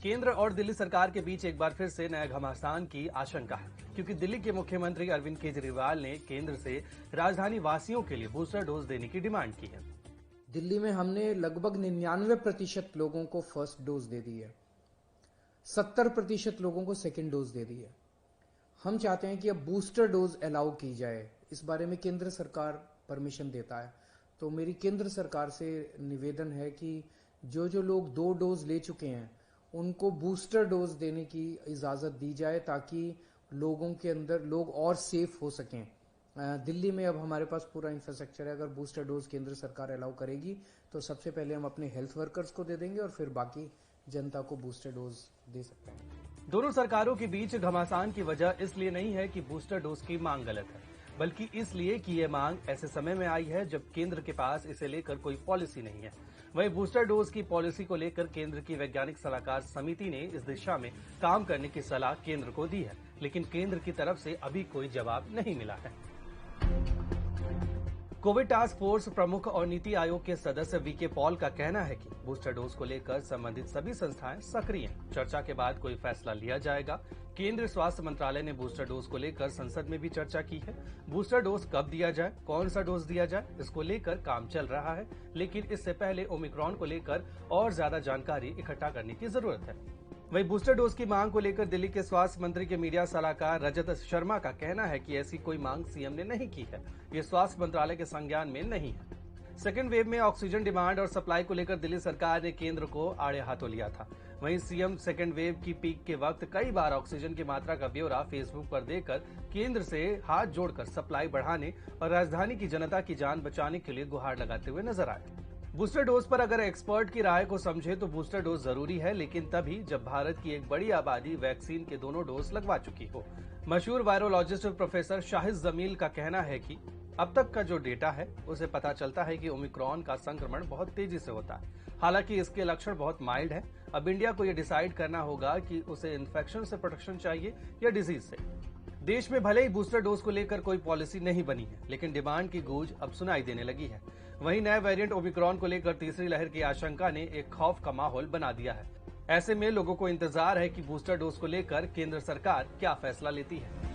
केंद्र और दिल्ली सरकार के बीच एक बार फिर से नया घमासान की आशंका है, क्योंकि दिल्ली के मुख्यमंत्री अरविंद केजरीवाल ने केंद्र से राजधानी वासियों के लिए बूस्टर डोज देने की डिमांड की है। दिल्ली में हमने लगभग 99% लोगों को फर्स्ट डोज दे दी है, 70% लोगों को सेकेंड डोज दे दी है। हम चाहते हैं कि अब बूस्टर डोज अलाउ की जाए। इस बारे में केंद्र सरकार परमिशन देता है, तो मेरी केंद्र सरकार से निवेदन है कि जो लोग 2 डोज ले चुके हैं उनको बूस्टर डोज देने की इजाज़त दी जाए, ताकि लोगों के अंदर लोग और सेफ हो सकें। दिल्ली में अब हमारे पास पूरा इंफ्रास्ट्रक्चर है। अगर बूस्टर डोज केंद्र सरकार अलाउ करेगी तो सबसे पहले हम अपने हेल्थ वर्कर्स को दे देंगे और फिर बाकी जनता को बूस्टर डोज दे सकते हैं। दोनों सरकारों के बीच घमासान की वजह इसलिए नहीं है कि बूस्टर डोज की मांग गलत है, बल्कि इसलिए कि ये मांग ऐसे समय में आई है जब केंद्र के पास इसे लेकर कोई पॉलिसी नहीं है। वहीं बूस्टर डोज की पॉलिसी को लेकर केंद्र की वैज्ञानिक सलाहकार समिति ने इस दिशा में काम करने की सलाह केंद्र को दी है, लेकिन केंद्र की तरफ से अभी कोई जवाब नहीं मिला है। कोविड टास्क फोर्स प्रमुख और नीति आयोग के सदस्य वीके पॉल का कहना है कि बूस्टर डोज को लेकर संबंधित सभी संस्थाएं सक्रिय हैं। चर्चा के बाद कोई फैसला लिया जाएगा। केंद्रीय स्वास्थ्य मंत्रालय ने बूस्टर डोज को लेकर संसद में भी चर्चा की है। बूस्टर डोज कब दिया जाए, कौन सा डोज दिया जाए, इसको लेकर काम चल रहा है, लेकिन इससे पहले ओमिक्रॉन को लेकर और ज्यादा जानकारी इकट्ठा करने की जरूरत है। वहीं बूस्टर डोज की मांग को लेकर दिल्ली के स्वास्थ्य मंत्री के मीडिया सलाहकार रजत शर्मा का कहना है कि ऐसी कोई मांग सीएम ने नहीं की है, ये स्वास्थ्य मंत्रालय के संज्ञान में नहीं है। सेकेंड वेव में ऑक्सीजन डिमांड और सप्लाई को लेकर दिल्ली सरकार ने केंद्र को आड़े हाथों लिया था। वहीं सीएम सेकेंड वेव की पीक के वक्त कई बार ऑक्सीजन की मात्रा का ब्यौरा फेसबुक पर देकर केंद्र से हाथ जोड़कर सप्लाई बढ़ाने और राजधानी की जनता की जान बचाने के लिए गुहार लगाते हुए नजर आए। बूस्टर डोज पर अगर एक्सपर्ट की राय को समझे तो बूस्टर डोज जरूरी है, लेकिन तभी जब भारत की एक बड़ी आबादी वैक्सीन के दोनों डोज लगवा चुकी हो। मशहूर वायरोलॉजिस्ट प्रोफेसर शाहिद जमील का कहना है कि अब तक का जो डेटा है उसे पता चलता है कि ओमिक्रॉन का संक्रमण बहुत तेजी से होता है। हालांकि इसके लक्षण बहुत माइल्ड है। अब इंडिया को यह डिसाइड करना होगा कि उसे इन्फेक्शन से प्रोटेक्शन चाहिए या डिजीज से। देश में भले ही बूस्टर डोज को लेकर कोई पॉलिसी नहीं बनी है, लेकिन डिमांड की गूंज अब सुनाई देने लगी है। वहीं नए वेरिएंट ओमिक्रॉन को लेकर तीसरी लहर की आशंका ने एक खौफ का माहौल बना दिया है। ऐसे में लोगों को इंतजार है कि बूस्टर डोज को लेकर केंद्र सरकार क्या फैसला लेती है।